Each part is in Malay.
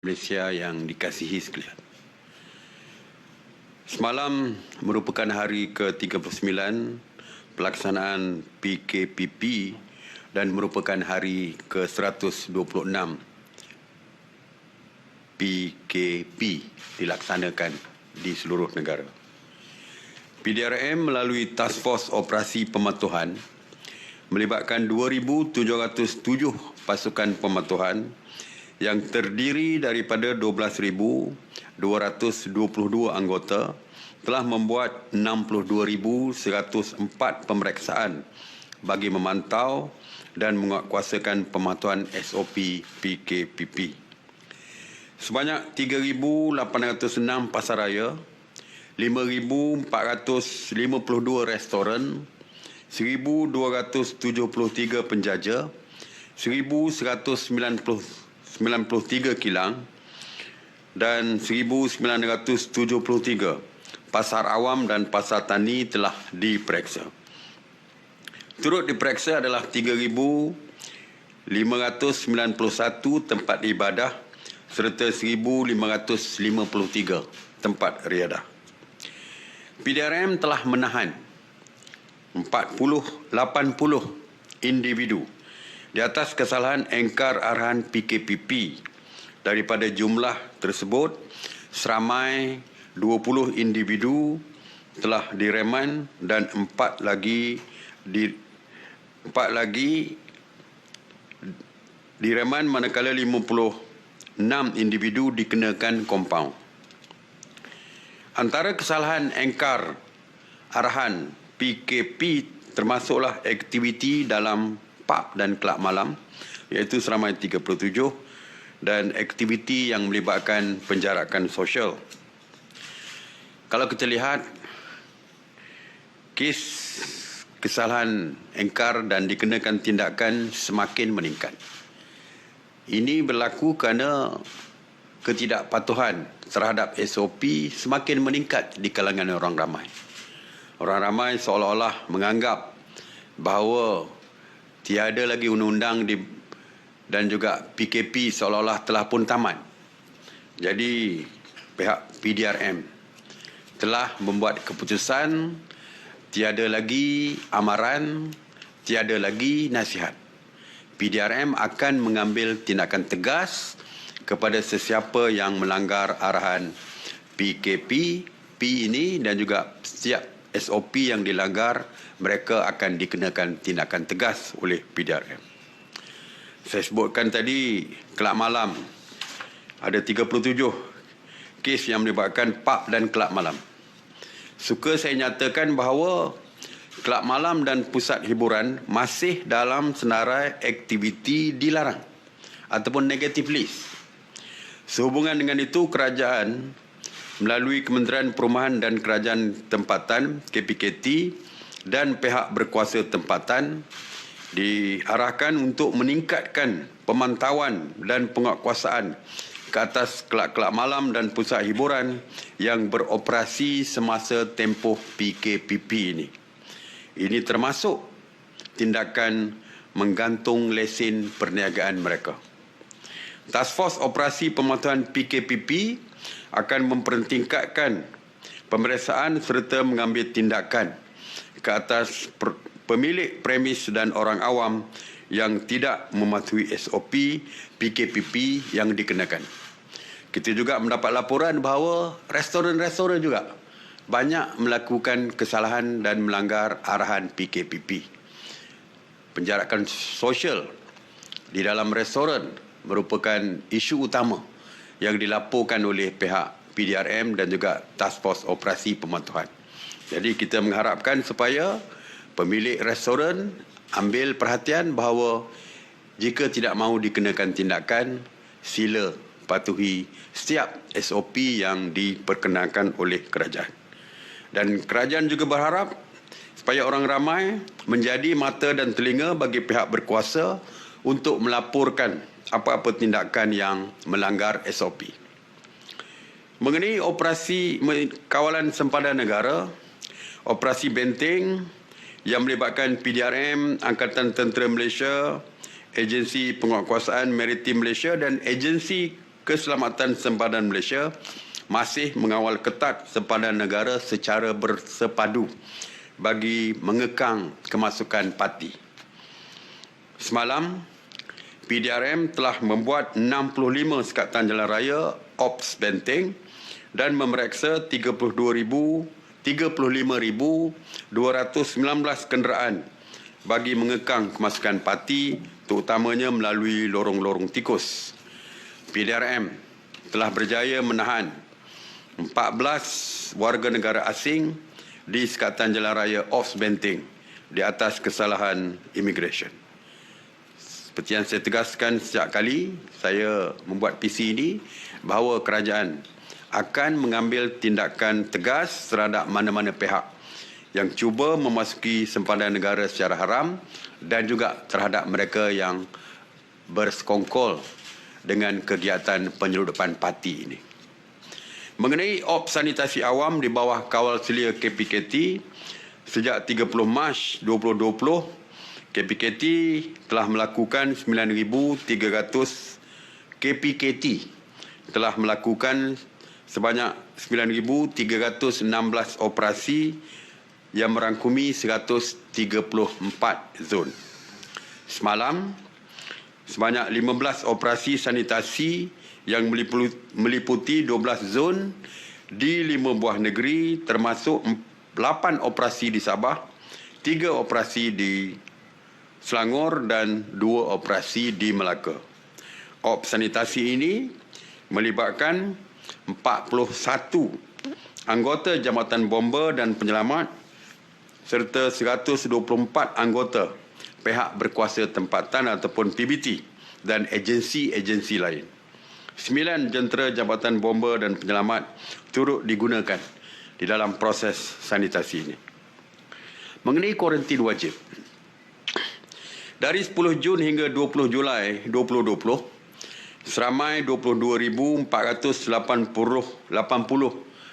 Malaysia yang dikasihi sekalian. Semalam merupakan hari ke-39 pelaksanaan PKPP dan merupakan hari ke-126 PKP dilaksanakan di seluruh negara. PDRM melalui Task Force Operasi Pematuhan melibatkan 2,707 pasukan pematuhan yang terdiri daripada 12,222 anggota telah membuat 62,104 pemeriksaan bagi memantau dan menguatkuasakan pematuhan SOP PKPP. Sebanyak 3,806 pasaraya, 5,452 restoran, 1,273 penjaja, 1,193 kilang dan 1,973 pasar awam dan pasar tani telah diperiksa. Turut diperiksa adalah 3,591 tempat ibadah serta 1,553 tempat riadah. PDRM telah menahan 80 individu di atas kesalahan engkar arahan PKPP. Daripada jumlah tersebut, seramai 20 individu telah direman dan 4 lagi direman manakala 56 individu dikenakan kompaun. Antara kesalahan engkar arahan PKP termasuklah aktiviti dalam pub dan kelab malam, iaitu seramai 37, dan aktiviti yang melibatkan penjarakan sosial. Kalau kita lihat, kes kesalahan engkar dan dikenakan tindakan semakin meningkat. Ini berlaku kerana ketidakpatuhan terhadap SOP semakin meningkat di kalangan orang ramai. Orang ramai seolah-olah menganggap bahawa tiada lagi undang-undang dan juga PKP seolah-olah telah pun tamat. Jadi pihak PDRM telah membuat keputusan tiada lagi amaran, tiada lagi nasihat. PDRM akan mengambil tindakan tegas kepada sesiapa yang melanggar arahan PKP ini dan juga setiap SOP yang dilanggar, mereka akan dikenakan tindakan tegas oleh PDRM. Saya sebutkan tadi, kelab malam. Ada 37 kes yang melibatkan pub dan kelab malam. Suka saya nyatakan bahawa kelab malam dan pusat hiburan masih dalam senarai aktiviti dilarang ataupun negative list. Sehubungan dengan itu, kerajaan melalui Kementerian Perumahan dan Kerajaan Tempatan KPKT dan pihak berkuasa tempatan diarahkan untuk meningkatkan pemantauan dan penguatkuasaan ke atas kelab-kelab malam dan pusat hiburan yang beroperasi semasa tempoh PKPP ini. Ini termasuk tindakan menggantung lesen perniagaan mereka. Task Force Operasi Pematuhan PKPP akan mempertingkatkan pemeriksaan serta mengambil tindakan ke atas pemilik premis dan orang awam yang tidak mematuhi SOP PKPP yang dikenakan. Kita juga mendapat laporan bahawa restoran-restoran juga banyak melakukan kesalahan dan melanggar arahan PKPP. Penjarakan sosial di dalam restoran merupakan isu utama yang dilaporkan oleh pihak PDRM dan juga Task Force Operasi Pematuhan. Jadi kita mengharapkan supaya pemilik restoran ambil perhatian bahawa jika tidak mahu dikenakan tindakan, sila patuhi setiap SOP yang diperkenalkan oleh kerajaan. Dan kerajaan juga berharap supaya orang ramai menjadi mata dan telinga bagi pihak berkuasa untuk melaporkan apa-apa tindakan yang melanggar SOP. Mengenai operasi kawalan sempadan negara, operasi benteng yang melibatkan PDRM, Angkatan Tentera Malaysia, Agensi Penguatkuasaan Maritim Malaysia dan Agensi Keselamatan Sempadan Malaysia masih mengawal ketat sempadan negara secara bersepadu bagi mengekang kemasukan parti. Semalam, PDRM telah membuat 65 sekatan jalan raya Ops Benteng dan memeriksa 35,219 kenderaan bagi mengekang kemasukan parti, terutamanya melalui lorong-lorong tikus. PDRM telah berjaya menahan 14 warga negara asing di sekatan jalan raya Ops Benteng di atas kesalahan imigresen. Seperti yang saya tegaskan sejak kali saya membuat PC ini, bahawa kerajaan akan mengambil tindakan tegas terhadap mana-mana pihak yang cuba memasuki sempadan negara secara haram dan juga terhadap mereka yang bersekongkol dengan kegiatan penyeludupan parti ini. Mengenai Ops Sanitasi Awam di bawah kawal selia KPKT, sejak 30 Mac 2020, KPKT telah melakukan 9,300 KPKT telah melakukan sebanyak 9,316 operasi yang merangkumi 134 zon. Semalam, sebanyak 15 operasi sanitasi yang meliputi 12 zon di 5 buah negeri, termasuk 8 operasi di Sabah, 3 operasi di Selangor dan 2 operasi di Melaka. Ops sanitasi ini melibatkan 41 anggota Jambatan Bomba dan Penyelamat serta 124 anggota pihak berkuasa tempatan ataupun PBT dan agensi-agensi lain. 9 jentera Jambatan Bomba dan Penyelamat turut digunakan di dalam proses sanitasi ini. Mengenai kuarantin wajib, dari 10 Jun hingga 20 Julai 2020, seramai 22,480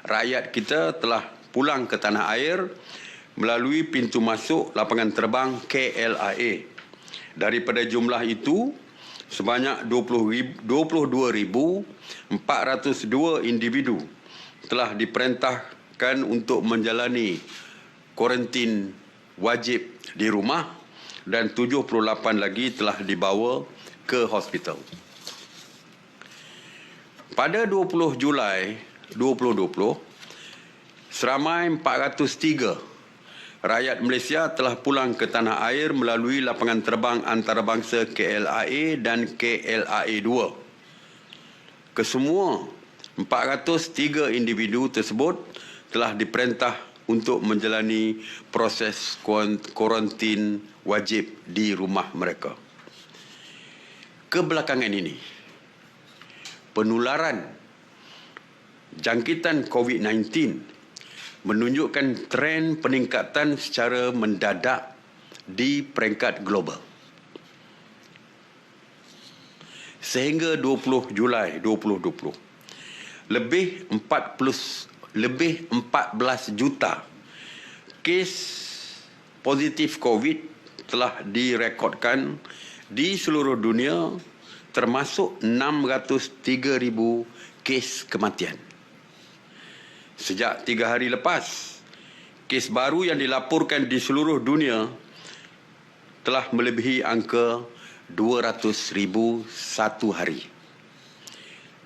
rakyat kita telah pulang ke tanah air melalui pintu masuk lapangan terbang KLIA. Daripada jumlah itu, sebanyak 22,402 individu telah diperintahkan untuk menjalani kuarantin wajib di rumah dan 78 lagi telah dibawa ke hospital. Pada 20 Julai 2020, seramai 403 rakyat Malaysia telah pulang ke tanah air melalui lapangan terbang antarabangsa KLIA dan KLIA 2. Kesemua 403 individu tersebut telah diperintah untuk menjalani proses kuarantin wajib di rumah mereka. Kebelakangan ini, penularan jangkitan COVID-19 menunjukkan tren peningkatan secara mendadak di peringkat global. Sehingga 20 Julai 2020, lebih 14 juta kes positif COVID telah direkodkan di seluruh dunia, termasuk 603,000 kes kematian. Sejak 3 hari lepas, kes baru yang dilaporkan di seluruh dunia telah melebihi angka 200,000 satu hari.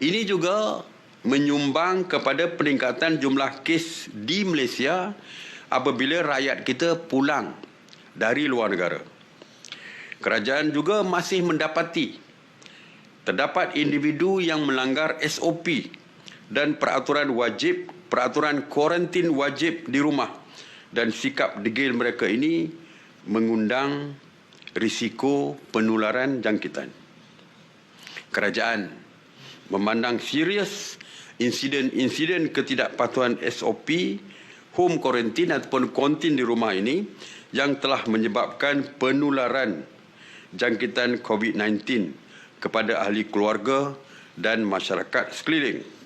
Ini juga menyumbang kepada peningkatan jumlah kes di Malaysia apabila rakyat kita pulang dari luar negara. Kerajaan juga masih mendapati terdapat individu yang melanggar SOP dan peraturan kuarantin wajib di rumah, dan sikap degil mereka ini mengundang risiko penularan jangkitan. Kerajaan memandang serius insiden ketidakpatuhan SOP, home quarantine ataupun kuarantin di rumah ini yang telah menyebabkan penularan jangkitan COVID-19 kepada ahli keluarga dan masyarakat sekeliling.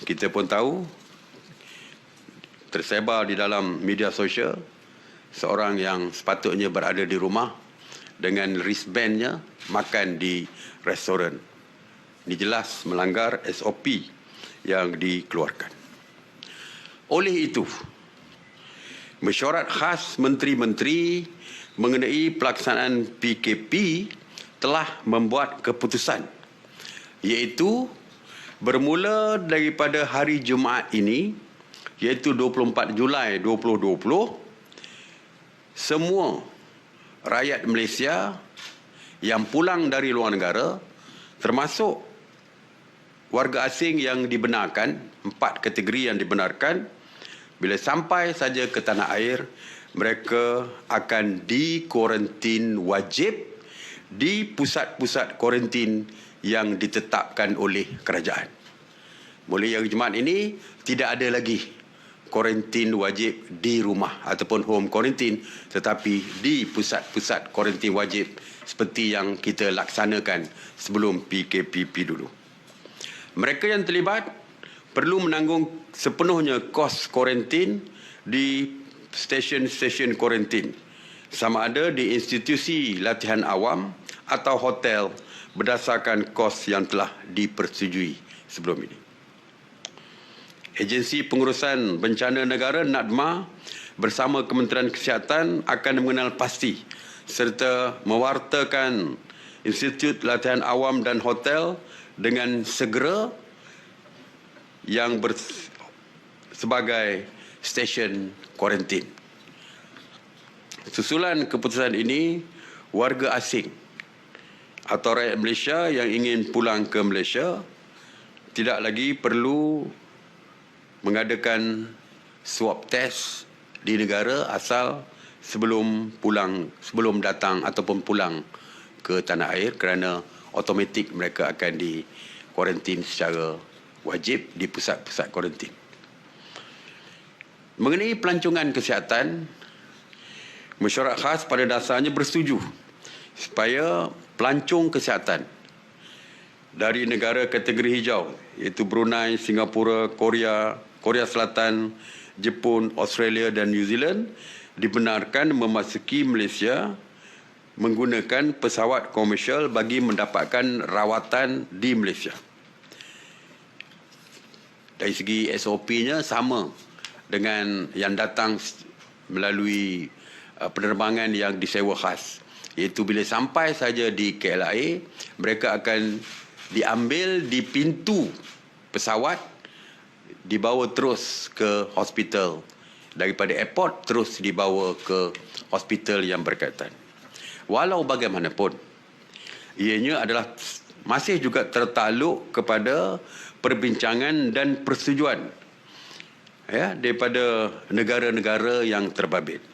Kita pun tahu, tersebar di dalam media sosial, seorang yang sepatutnya berada di rumah dengan wristbandnya makan di restoran Ini jelas melanggar SOP yang dikeluarkan. Oleh itu, mesyuarat khas menteri-menteri mengenai pelaksanaan PKP telah membuat keputusan, iaitu bermula daripada hari Jumaat ini, iaitu 24 Julai 2020, semua rakyat Malaysia yang pulang dari luar negara, termasuk warga asing yang dibenarkan, 4 kategori yang dibenarkan, bila sampai saja ke tanah air, mereka akan dikuarantin wajib di pusat-pusat kuarantin yang ditetapkan oleh kerajaan. Mulai hari Jumaat ini, tidak ada lagi kuarantin wajib di rumah ataupun home quarantine, tetapi di pusat-pusat kuarantin wajib seperti yang kita laksanakan sebelum PKP dulu. Mereka yang terlibat perlu menanggung sepenuhnya kos kuarantin di stesen-stesen kuarantin, sama ada di institusi latihan awam atau hotel berdasarkan kos yang telah dipersetujui sebelum ini. Agensi Pengurusan Bencana Negara NADMA bersama Kementerian Kesihatan akan mengenal pasti serta mewartakan Institut Latihan Awam dan Hotel dengan segera yang sebagai stesen kuarantin. Susulan keputusan ini, warga asing atau rakyat Malaysia yang ingin pulang ke Malaysia tidak lagi perlu mengadakan swab test di negara asal sebelum datang ataupun pulang ke tanah air, kerana automatik mereka akan dikuarantin secara wajib di pusat-pusat kuarantin. Mengenai pelancongan kesihatan, mesyuarat khas pada dasarnya bersetuju supaya pelancong kesihatan dari negara kategori hijau, iaitu Brunei, Singapura, Korea Selatan, Jepun, Australia dan New Zealand, dibenarkan memasuki Malaysia menggunakan pesawat komersial bagi mendapatkan rawatan di Malaysia. Dari segi SOP-nya sama dengan yang datang melalui penerbangan yang disewa khas, iaitu bila sampai saja di KLIA, mereka akan diambil di pintu pesawat, dibawa terus ke hospital, daripada airport terus dibawa ke hospital yang berkaitan. Walau bagaimanapun, ianya adalah masih juga tertakluk kepada perbincangan dan persetujuan daripada negara-negara yang terbabit.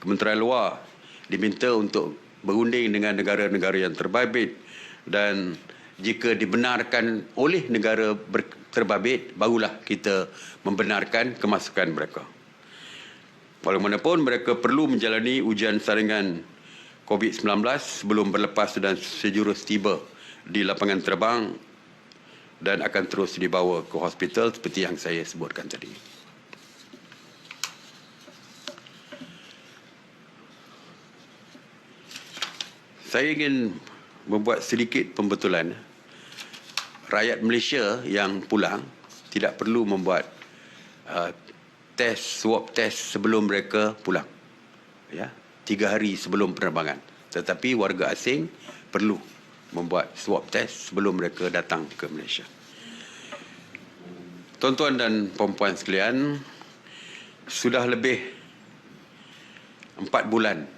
Kementerian Luar diminta untuk berunding dengan negara-negara yang terbabit, dan jika dibenarkan oleh negara terbabit, barulah kita membenarkan kemasukan mereka. Walaupun mereka perlu menjalani ujian saringan COVID-19 sebelum berlepas dan sejurus tiba di lapangan terbang dan akan terus dibawa ke hospital seperti yang saya sebutkan tadi. Saya ingin membuat sedikit pembetulan. Rakyat Malaysia yang pulang tidak perlu membuat swab test sebelum mereka pulang. 3 hari sebelum penerbangan. Tetapi warga asing perlu membuat swab test sebelum mereka datang ke Malaysia. Tuan-tuan dan puan-puan sekalian, sudah lebih 4 bulan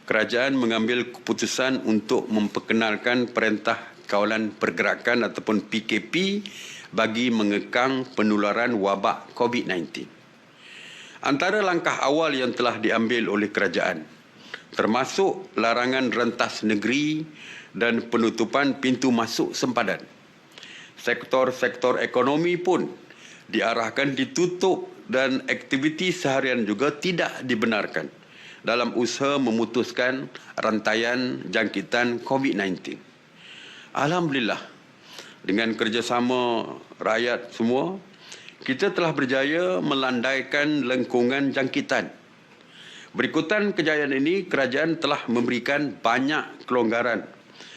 kerajaan mengambil keputusan untuk memperkenalkan Perintah Kawalan Pergerakan ataupun PKP bagi mengekang penularan wabak COVID-19. Antara langkah awal yang telah diambil oleh kerajaan, termasuk larangan rentas negeri dan penutupan pintu masuk sempadan. Sektor-sektor ekonomi pun diarahkan ditutup dan aktiviti seharian juga tidak dibenarkan dalam usaha memutuskan rantaian jangkitan COVID-19. Alhamdulillah, dengan kerjasama rakyat semua, kita telah berjaya melandaikan lengkungan jangkitan. Berikutan kejayaan ini, kerajaan telah memberikan banyak kelonggaran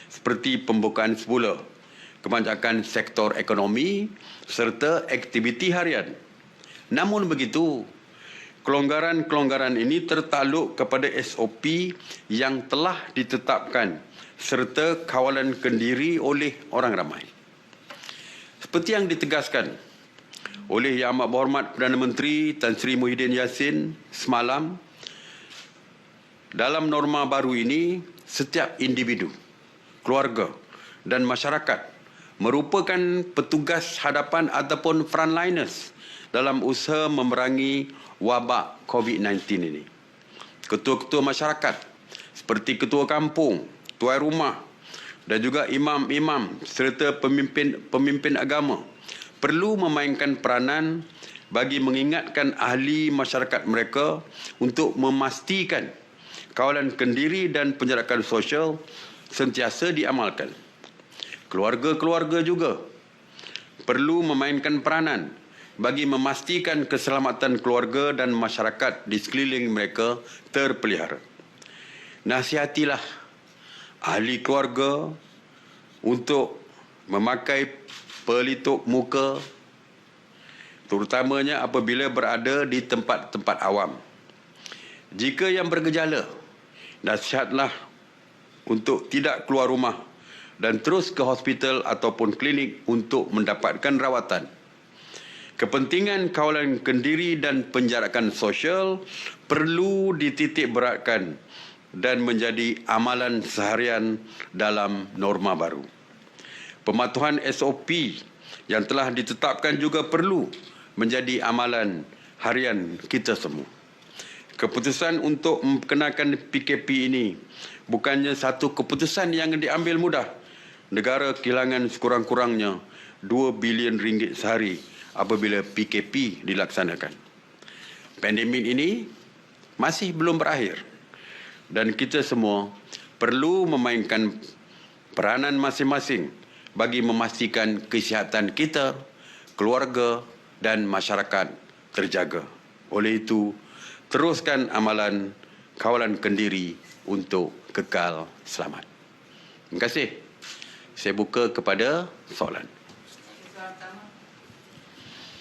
seperti pembukaan semula kebanyakan sektor ekonomi serta aktiviti harian. Namun begitu, kelonggaran-kelonggaran ini tertakluk kepada SOP yang telah ditetapkan serta kawalan kendiri oleh orang ramai. Seperti yang ditegaskan oleh Yang Amat Berhormat Perdana Menteri Tan Sri Muhyiddin Yassin semalam, dalam norma baru ini, setiap individu, keluarga dan masyarakat merupakan petugas hadapan ataupun frontliners dalam usaha memerangi wabak COVID-19 ini. Ketua-ketua masyarakat seperti ketua kampung, tuan rumah dan juga imam-imam serta pemimpin agama perlu memainkan peranan bagi mengingatkan ahli masyarakat mereka untuk memastikan kawalan kendiri dan penjarakan sosial sentiasa diamalkan. Keluarga-keluarga juga perlu memainkan peranan bagi memastikan keselamatan keluarga dan masyarakat di sekeliling mereka terpelihara. Nasihatilah ahli keluarga untuk memakai pelitup muka, terutamanya apabila berada di tempat-tempat awam. Jika yang bergejala, nasihatlah untuk tidak keluar rumah dan terus ke hospital ataupun klinik untuk mendapatkan rawatan. Kepentingan kawalan kendiri dan penjarakan sosial perlu dititik beratkan dan menjadi amalan seharian dalam norma baru. Pematuhan SOP yang telah ditetapkan juga perlu menjadi amalan harian kita semua. Keputusan untuk memperkenalkan PKP ini bukannya satu keputusan yang diambil mudah. Negara kehilangan sekurang-kurangnya 2 bilion ringgit sehari apabila PKP dilaksanakan. Pandemik ini masih belum berakhir dan kita semua perlu memainkan peranan masing-masing bagi memastikan kesihatan kita, keluarga dan masyarakat terjaga. Oleh itu, teruskan amalan kawalan kendiri untuk kekal selamat. Terima kasih. Saya buka kepada soalan.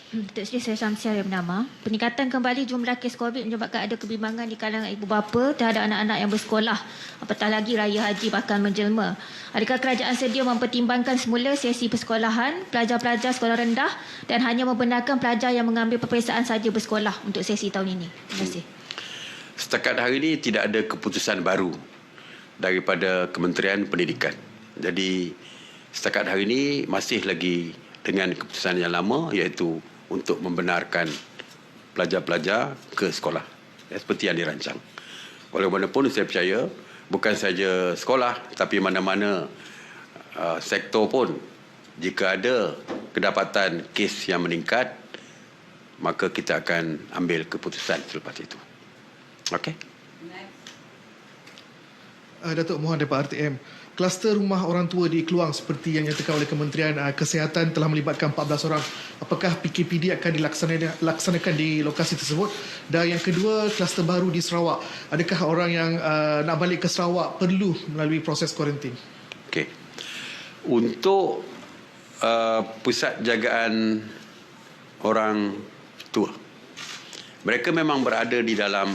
Datuk Seri, saya Syamsiah yang bernama. Peningkatan kembali jumlah kes COVID menyebabkan ada kebimbangan di kalangan ibu bapa terhadap anak-anak yang bersekolah. Apatah lagi raya haji bahkan menjelma. Adakah kerajaan sedia mempertimbangkan semula sesi persekolahan pelajar-pelajar sekolah rendah dan hanya membenarkan pelajar yang mengambil peperiksaan saja bersekolah untuk sesi tahun ini? Terima kasih. Setakat hari ini tidak ada keputusan baru daripada Kementerian Pendidikan. Jadi setakat hari ini masih lagi dengan keputusan yang lama, iaitu untuk membenarkan pelajar-pelajar ke sekolah seperti yang dirancang. Walaupun saya percaya bukan saja sekolah tapi mana-mana sektor pun, jika ada kedapatan kes yang meningkat, maka kita akan ambil keputusan selepas itu. Okey. Datuk, mohon daripada RTM. Kluster rumah orang tua di Keluang seperti yang nyatakan oleh Kementerian Kesihatan telah melibatkan 14 orang. Apakah PKPD akan dilaksanakan di lokasi tersebut? Dan yang kedua, kluster baru di Sarawak. Adakah orang yang nak balik ke Sarawak perlu melalui proses kuarantin? Okey. Untuk pusat jagaan orang tua, mereka memang berada di dalam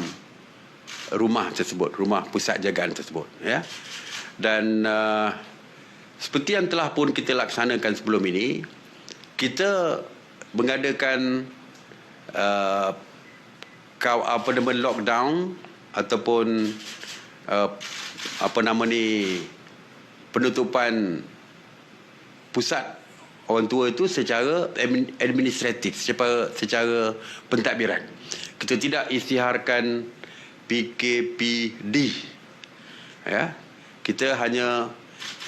rumah tersebut, rumah pusat jagaan tersebut, ya. Dan seperti yang telah pun kita laksanakan sebelum ini, kita mengadakan lockdown ataupun penutupan pusat orang tua itu secara administratif, secara pentadbiran. Kita tidak isytiharkan PKPD, ya. Kita hanya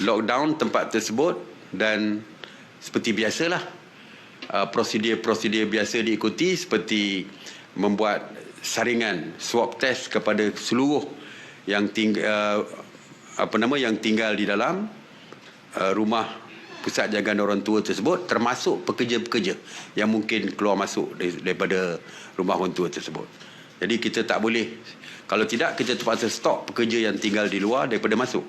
lockdown tempat tersebut dan seperti biasalah prosedur-prosedur biasa diikuti, seperti membuat saringan swab test kepada seluruh yang tinggal di dalam rumah pusat jagaan orang tua tersebut, termasuk pekerja-pekerja yang mungkin keluar masuk daripada rumah orang tua tersebut. Jadi kita tak boleh, kalau tidak kita terpaksa stop pekerja yang tinggal di luar daripada masuk.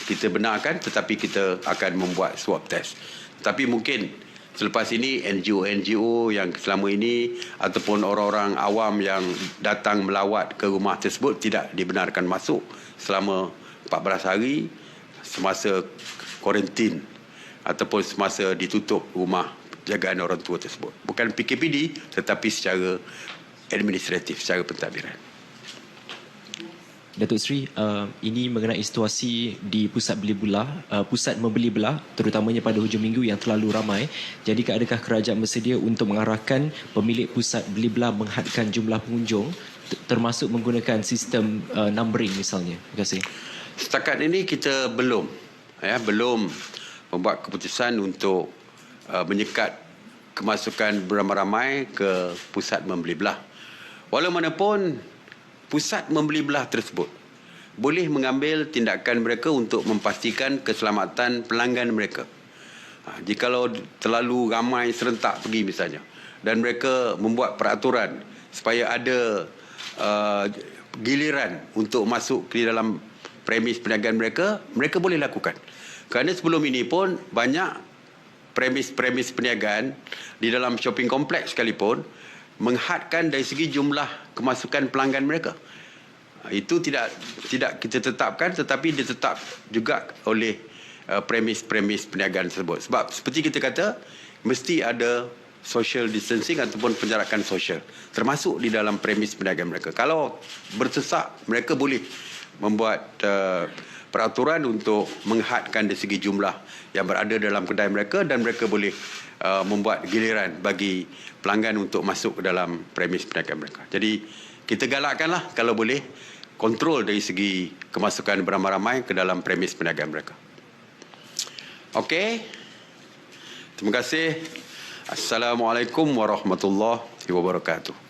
Kita benarkan, tetapi kita akan membuat swab test. Tapi mungkin selepas ini NGO-NGO yang selama ini ataupun orang-orang awam yang datang melawat ke rumah tersebut tidak dibenarkan masuk selama 14 hari semasa kuarantin ataupun semasa ditutup rumah jagaan orang tua tersebut. Bukan PKPD tetapi secara administratif, secara pentadbiran. Datuk Seri, ini mengenai situasi di pusat beli belah, pusat membeli belah, terutamanya pada hujung minggu yang terlalu ramai. Jadi adakah kerajaan bersedia untuk mengarahkan pemilik pusat beli belah menghadkan jumlah pengunjung termasuk menggunakan sistem numbering misalnya? Terima kasih. Setakat ini kita belum membuat keputusan untuk menyekat kemasukan beramai-ramai ke pusat membeli belah. Walau manapun pusat membeli belah tersebut boleh mengambil tindakan mereka untuk memastikan keselamatan pelanggan mereka. Jikalau terlalu ramai serentak pergi misalnya dan mereka membuat peraturan supaya ada giliran untuk masuk ke dalam premis perniagaan mereka, mereka boleh lakukan. Kerana sebelum ini pun banyak premis-premis perniagaan di dalam shopping kompleks sekalipun menghadkan dari segi jumlah kemasukan pelanggan mereka. Itu tidak kita tetapkan tetapi ditetap juga oleh premis-premis perniagaan tersebut. Sebab seperti kita kata, mesti ada social distancing ataupun penjarakan sosial termasuk di dalam premis perniagaan mereka. Kalau bersesak, mereka boleh membuat peraturan untuk menghadkan dari segi jumlah yang berada dalam kedai mereka dan mereka boleh membuat giliran bagi pelanggan untuk masuk ke dalam premis perniagaan mereka. Jadi kita galakkanlah kalau boleh kontrol dari segi kemasukan beramai-ramai ke dalam premis perniagaan mereka. Okey. Terima kasih. Assalamualaikum warahmatullahi wabarakatuh.